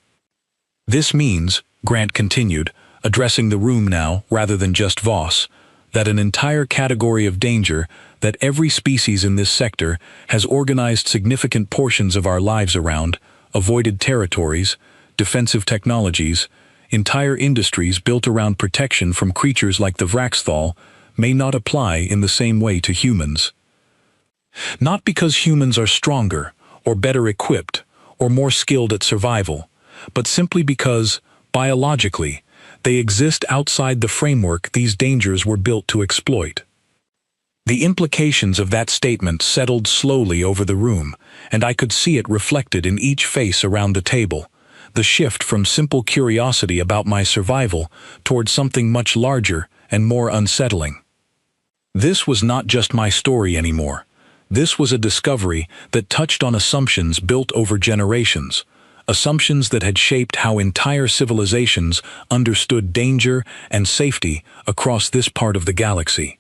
This means, Grant continued, addressing the room now rather than just Voss, that an entire category of danger that every species in this sector has organized significant portions of our lives around, avoided territories, defensive technologies, entire industries built around protection from creatures like the Vraxthal, may not apply in the same way to humans. Not because humans are stronger, or better equipped, or more skilled at survival, but simply because, biologically, they exist outside the framework these dangers were built to exploit. The implications of that statement settled slowly over the room, and I could see it reflected in each face around the table, the shift from simple curiosity about my survival toward something much larger and more unsettling. This was not just my story anymore. This was a discovery that touched on assumptions built over generations, assumptions that had shaped how entire civilizations understood danger and safety across this part of the galaxy.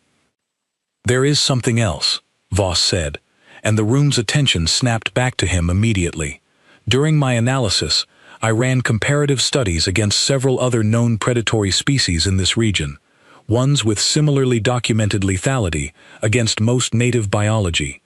There is something else, Voss said, and the room's attention snapped back to him immediately. During my analysis, I ran comparative studies against several other known predatory species in this region, ones with similarly documented lethality against most native biology.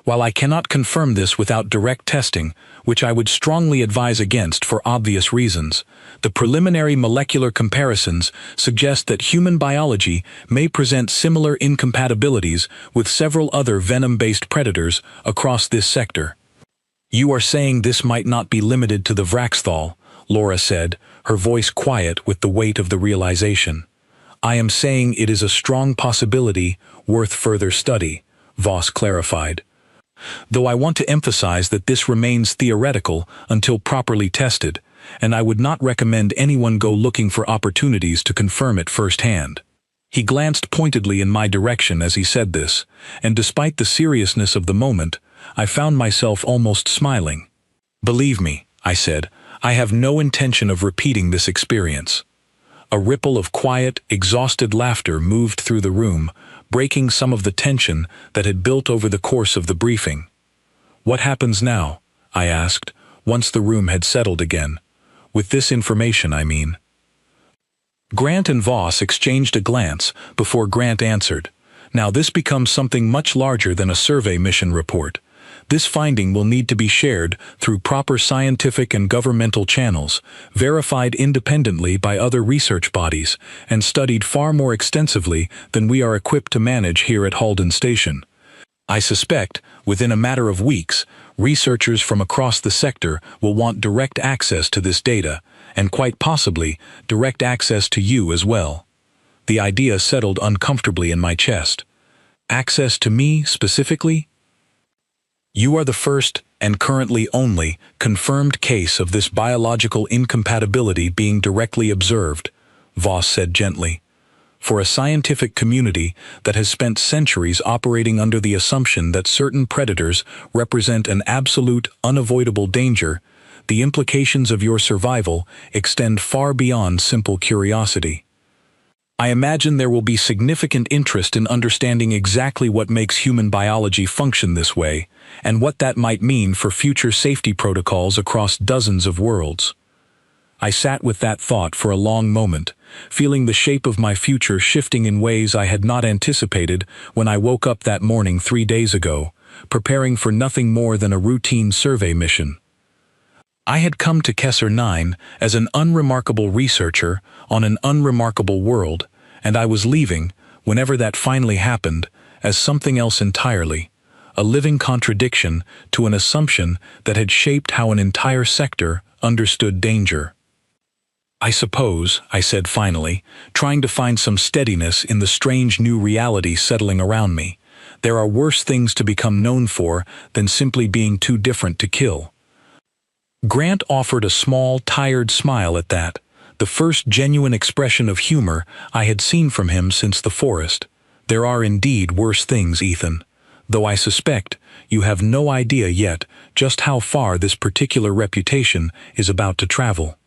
While I cannot confirm this without direct testing, which I would strongly advise against for obvious reasons, the preliminary molecular comparisons suggest that human biology may present similar incompatibilities with several other venom-based predators across this sector. You are saying this might not be limited to the Vraxthal, Laura said, her voice quiet with the weight of the realization. I am saying it is a strong possibility worth further study, Voss clarified. Though I want to emphasize that this remains theoretical until properly tested, and I would not recommend anyone go looking for opportunities to confirm it firsthand. He glanced pointedly in my direction as he said this, and despite the seriousness of the moment, I found myself almost smiling. Believe me, I said, I have no intention of repeating this experience. A ripple of quiet, exhausted laughter moved through the room, breaking some of the tension that had built over the course of the briefing. What happens now? I asked, once the room had settled again. With this information, I mean. Grant and Voss exchanged a glance before Grant answered. Now this becomes something much larger than a survey mission report. This finding will need to be shared through proper scientific and governmental channels, verified independently by other research bodies, and studied far more extensively than we are equipped to manage here at Halden Station. I suspect, within a matter of weeks, researchers from across the sector will want direct access to this data, and quite possibly, direct access to you as well. The idea settled uncomfortably in my chest. Access to me, specifically? You are the first, and currently only, confirmed case of this biological incompatibility being directly observed, Voss said gently. For a scientific community that has spent centuries operating under the assumption that certain predators represent an absolute, unavoidable danger, the implications of your survival extend far beyond simple curiosity. I imagine there will be significant interest in understanding exactly what makes human biology function this way, and what that might mean for future safety protocols across dozens of worlds. I sat with that thought for a long moment, feeling the shape of my future shifting in ways I had not anticipated when I woke up that morning 3 days ago, preparing for nothing more than a routine survey mission. I had come to Kessar 9 as an unremarkable researcher on an unremarkable world, and I was leaving, whenever that finally happened, as something else entirely, a living contradiction to an assumption that had shaped how an entire sector understood danger. "I suppose," I said finally, trying to find some steadiness in the strange new reality settling around me, "there are worse things to become known for than simply being too different to kill." Grant offered a small, tired smile at that, the first genuine expression of humor I had seen from him since the forest. "There are indeed worse things, Ethan, though I suspect you have no idea yet just how far this particular reputation is about to travel."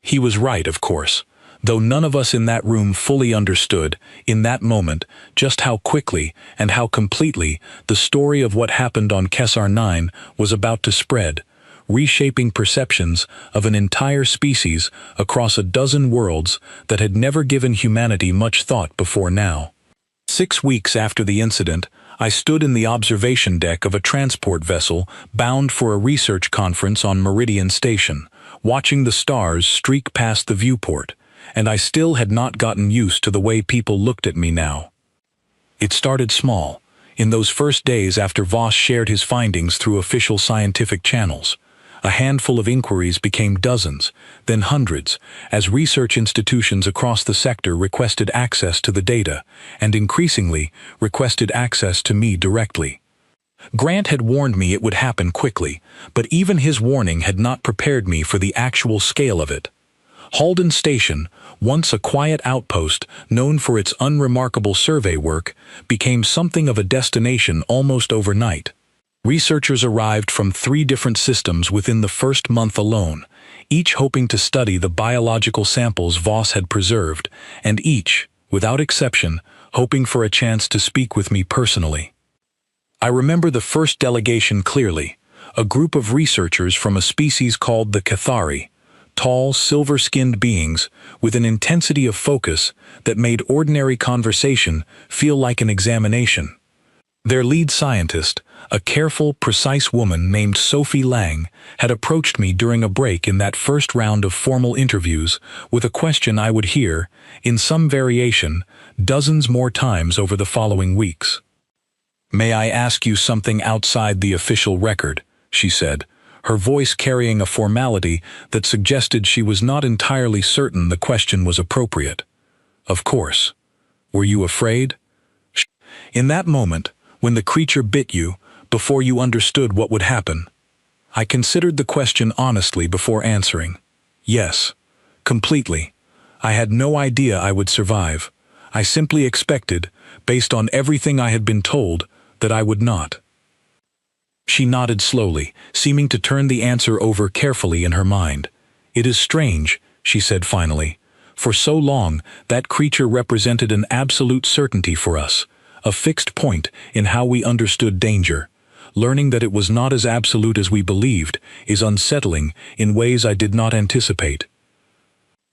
He was right, of course, though none of us in that room fully understood, in that moment, just how quickly and how completely the story of what happened on Kesar 9 was about to spread, reshaping perceptions of an entire species across a dozen worlds that had never given humanity much thought before now. 6 weeks after the incident, I stood in the observation deck of a transport vessel bound for a research conference on Meridian Station, watching the stars streak past the viewport, and I still had not gotten used to the way people looked at me now. It started small, in those first days after Voss shared his findings through official scientific channels. A handful of inquiries became dozens, then hundreds, as research institutions across the sector requested access to the data, and increasingly requested access to me directly. Grant had warned me it would happen quickly, but even his warning had not prepared me for the actual scale of it. Halden Station, once a quiet outpost known for its unremarkable survey work, became something of a destination almost overnight. Researchers arrived from 3 different systems within the first month alone, each hoping to study the biological samples Voss had preserved, and each, without exception, hoping for a chance to speak with me personally. I remember the first delegation clearly, a group of researchers from a species called the Cathari, tall, silver-skinned beings with an intensity of focus that made ordinary conversation feel like an examination. Their lead scientist, a careful, precise woman named Sophie Lang, had approached me during a break in that first round of formal interviews with a question I would hear, in some variation, dozens more times over the following weeks. "May I ask you something outside the official record?" she said, her voice carrying a formality that suggested she was not entirely certain the question was appropriate. "Of course. Were you afraid?" In that moment, when the creature bit you, before you understood what would happen, I considered the question honestly before answering. Yes, completely. I had no idea I would survive. I simply expected, based on everything I had been told, that I would not. She nodded slowly, seeming to turn the answer over carefully in her mind. "It is strange," she said finally. "For so long, that creature represented an absolute certainty for us, a fixed point in how we understood danger. Learning that it was not as absolute as we believed is unsettling in ways I did not anticipate.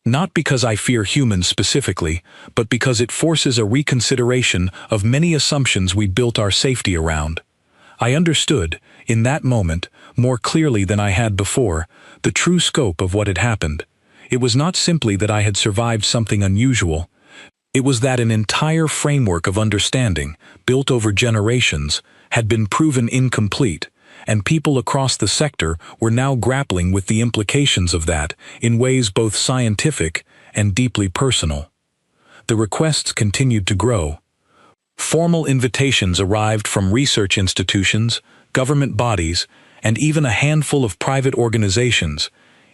Not because I fear humans specifically, but because it forces a reconsideration of many assumptions we built our safety around. I understood, in that moment, more clearly than I had before, the true scope of what had happened. It was not simply that I had survived something unusual. It was that an entire framework of understanding, built over generations, had been proven incomplete, and people across the sector were now grappling with the implications of that in ways both scientific and deeply personal. The requests continued to grow. Formal invitations arrived from research institutions, government bodies, and even a handful of private organizations,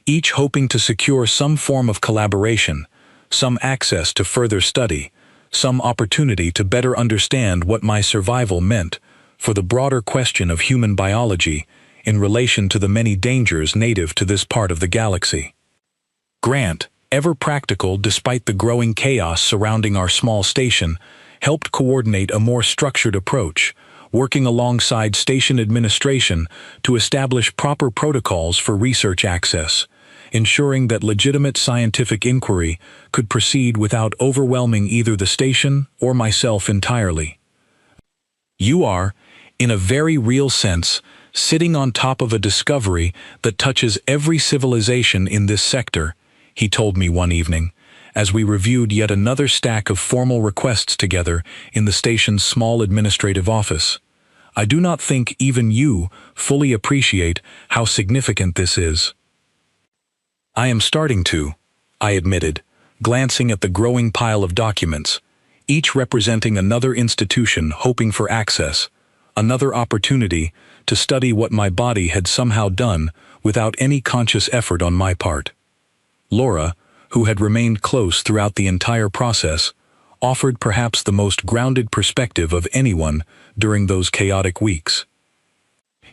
each hoping to secure some form of collaboration, some access to further study, some opportunity to better understand what my survival meant for the broader question of human biology in relation to the many dangers native to this part of the galaxy. Grant, ever practical despite the growing chaos surrounding our small station, helped coordinate a more structured approach, working alongside station administration to establish proper protocols for research access, ensuring that legitimate scientific inquiry could proceed without overwhelming either the station or myself entirely. "You are, in a very real sense, sitting on top of a discovery that touches every civilization in this sector," he told me one evening, as we reviewed yet another stack of formal requests together in the station's small administrative office. "I do not think even you fully appreciate how significant this is." "I am starting to," I admitted, glancing at the growing pile of documents, each representing another institution hoping for access, another opportunity to study what my body had somehow done without any conscious effort on my part. Laura, who had remained close throughout the entire process, offered perhaps the most grounded perspective of anyone during those chaotic weeks.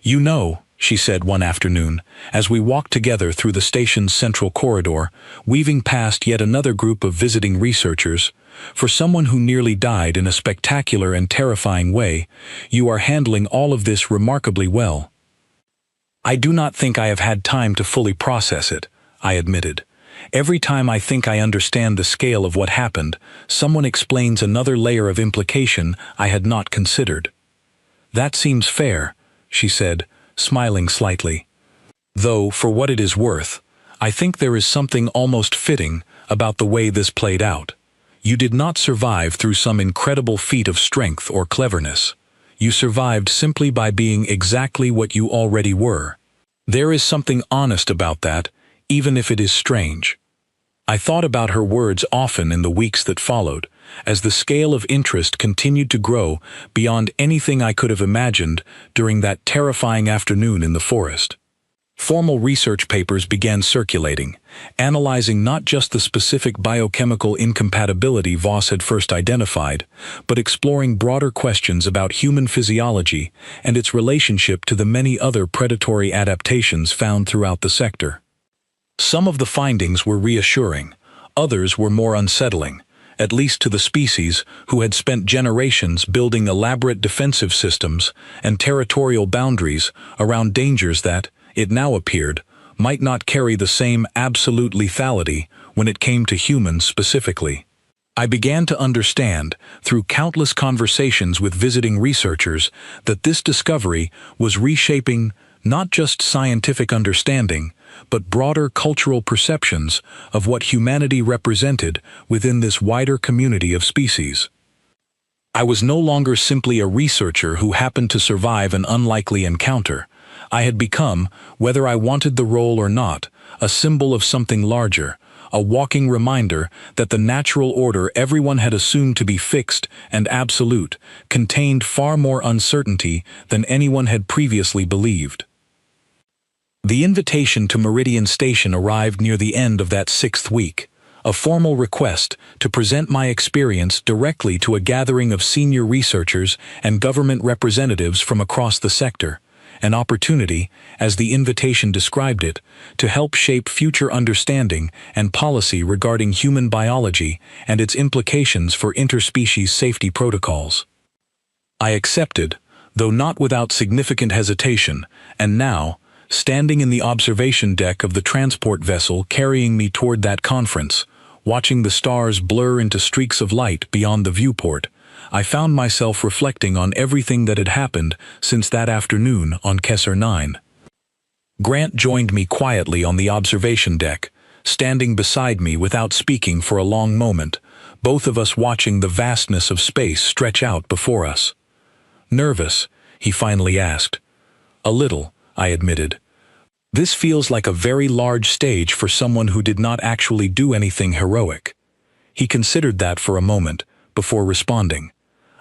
"You know," she said one afternoon, as we walked together through the station's central corridor, weaving past yet another group of visiting researchers, "for someone who nearly died in a spectacular and terrifying way, you are handling all of this remarkably well." "I do not think I have had time to fully process it," I admitted. "Every time I think I understand the scale of what happened, someone explains another layer of implication I had not considered." "That seems fair," she said, smiling slightly. "Though, for what it is worth, I think there is something almost fitting about the way this played out. You did not survive through some incredible feat of strength or cleverness. You survived simply by being exactly what you already were. There is something honest about that, even if it is strange." I thought about her words often in the weeks that followed, as the scale of interest continued to grow beyond anything I could have imagined during that terrifying afternoon in the forest. Formal research papers began circulating, analyzing not just the specific biochemical incompatibility Voss had first identified, but exploring broader questions about human physiology and its relationship to the many other predatory adaptations found throughout the sector. Some of the findings were reassuring, others were more unsettling, at least to the species who had spent generations building elaborate defensive systems and territorial boundaries around dangers that, it now appeared, might not carry the same absolute lethality when it came to humans specifically. I began to understand, through countless conversations with visiting researchers, that this discovery was reshaping not just scientific understanding, but broader cultural perceptions of what humanity represented within this wider community of species. I was no longer simply a researcher who happened to survive an unlikely encounter. I had become, whether I wanted the role or not, a symbol of something larger, a walking reminder that the natural order everyone had assumed to be fixed and absolute contained far more uncertainty than anyone had previously believed. The invitation to Meridian Station arrived near the end of that 6th week, a formal request to present my experience directly to a gathering of senior researchers and government representatives from across the sector, an opportunity, as the invitation described it, to help shape future understanding and policy regarding human biology and its implications for interspecies safety protocols. I accepted, though not without significant hesitation, and now, standing in the observation deck of the transport vessel carrying me toward that conference, watching the stars blur into streaks of light beyond the viewport, I found myself reflecting on everything that had happened since that afternoon on Kessler 9. Grant joined me quietly on the observation deck, standing beside me without speaking for a long moment, both of us watching the vastness of space stretch out before us. "Nervous?" he finally asked. "A little," I admitted. "This feels like a very large stage for someone who did not actually do anything heroic." He considered that for a moment, before responding.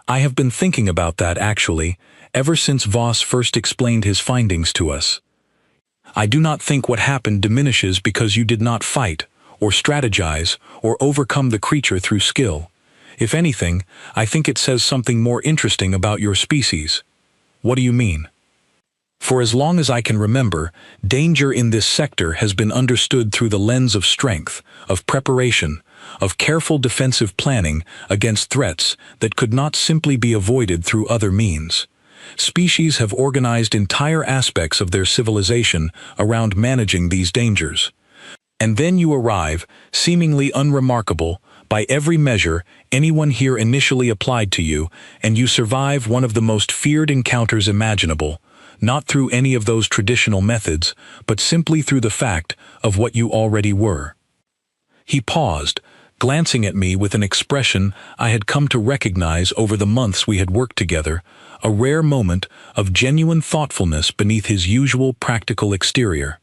"I have been thinking about that, actually, ever since Voss first explained his findings to us. I do not think what happened diminishes because you did not fight, or strategize, or overcome the creature through skill. If anything, I think it says something more interesting about your species." "What do you mean?" "For as long as I can remember, danger in this sector has been understood through the lens of strength, of preparation, of careful defensive planning against threats that could not simply be avoided through other means. Species have organized entire aspects of their civilization around managing these dangers. And then you arrive, seemingly unremarkable, by every measure anyone here initially applied to you, and you survive one of the most feared encounters imaginable, not through any of those traditional methods, but simply through the fact of what you already were." He paused, glancing at me with an expression I had come to recognize over the months we had worked together, a rare moment of genuine thoughtfulness beneath his usual practical exterior.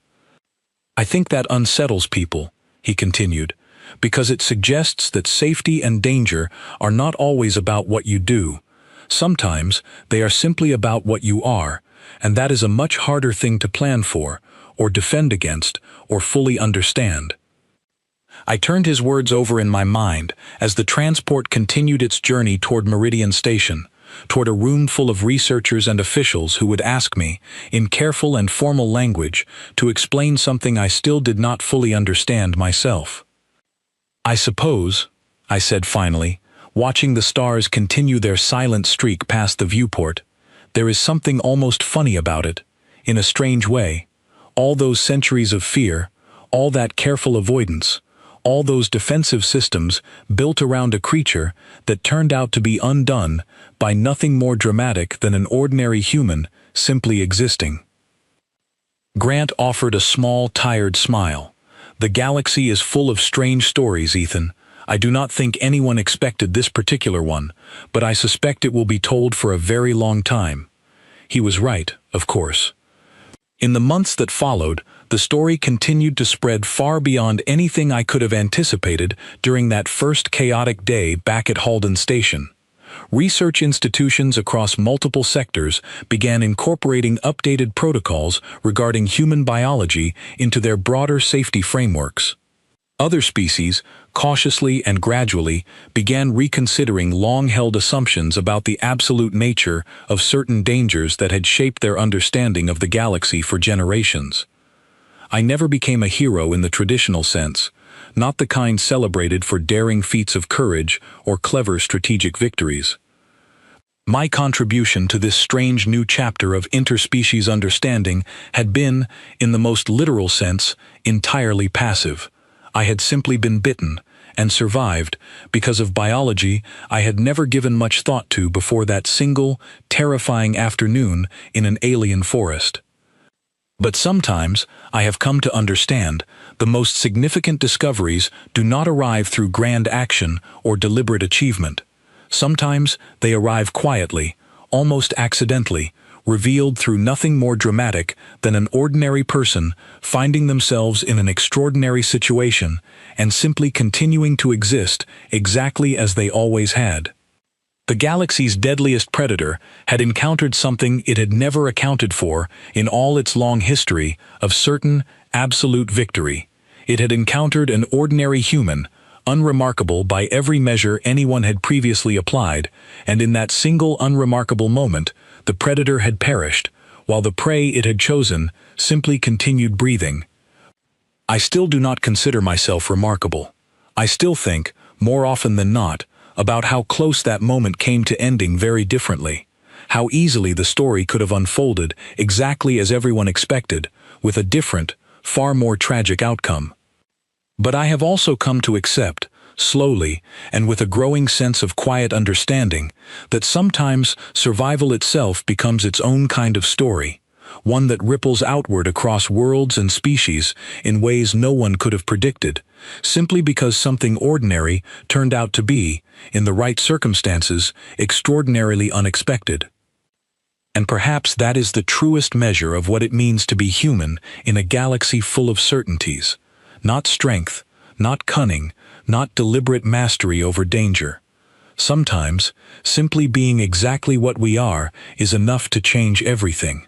"I think that unsettles people," he continued, "because it suggests that safety and danger are not always about what you do. Sometimes they are simply about what you are, and that is a much harder thing to plan for, or defend against, or fully understand." I turned his words over in my mind as the transport continued its journey toward Meridian Station, toward a room full of researchers and officials who would ask me, in careful and formal language, to explain something I still did not fully understand myself. "I suppose," I said finally, watching the stars continue their silent streak past the viewport, "there is something almost funny about it, in a strange way. All those centuries of fear, all that careful avoidance, all those defensive systems built around a creature that turned out to be undone by nothing more dramatic than an ordinary human simply existing." Grant offered a small, tired smile. "The galaxy is full of strange stories, Ethan. I do not think anyone expected this particular one, but I suspect it will be told for a very long time." He was right, of course. In the months that followed, the story continued to spread far beyond anything I could have anticipated during that first chaotic day back at Halden Station. Research institutions across multiple sectors began incorporating updated protocols regarding human biology into their broader safety frameworks. Other species, cautiously and gradually, began reconsidering long-held assumptions about the absolute nature of certain dangers that had shaped their understanding of the galaxy for generations. I never became a hero in the traditional sense, not the kind celebrated for daring feats of courage or clever strategic victories. My contribution to this strange new chapter of interspecies understanding had been, in the most literal sense, entirely passive. I had simply been bitten, and survived, because of biology I had never given much thought to before that single, terrifying afternoon in an alien forest. But sometimes, I have come to understand, the most significant discoveries do not arrive through grand action or deliberate achievement. Sometimes they arrive quietly, almost accidentally, revealed through nothing more dramatic than an ordinary person finding themselves in an extraordinary situation and simply continuing to exist exactly as they always had. The galaxy's deadliest predator had encountered something it had never accounted for in all its long history of certain, absolute victory. It had encountered an ordinary human, unremarkable by every measure anyone had previously applied, and in that single unremarkable moment, the predator had perished, while the prey it had chosen simply continued breathing. I still do not consider myself remarkable. I still think, more often than not, about how close that moment came to ending very differently, how easily the story could have unfolded exactly as everyone expected, with a different, far more tragic outcome. But I have also come to accept, slowly, and with a growing sense of quiet understanding, that sometimes survival itself becomes its own kind of story, one that ripples outward across worlds and species in ways no one could have predicted, simply because something ordinary turned out to be, in the right circumstances, extraordinarily unexpected. And perhaps that is the truest measure of what it means to be human in a galaxy full of certainties. Not strength, not cunning, not deliberate mastery over danger. Sometimes, simply being exactly what we are is enough to change everything.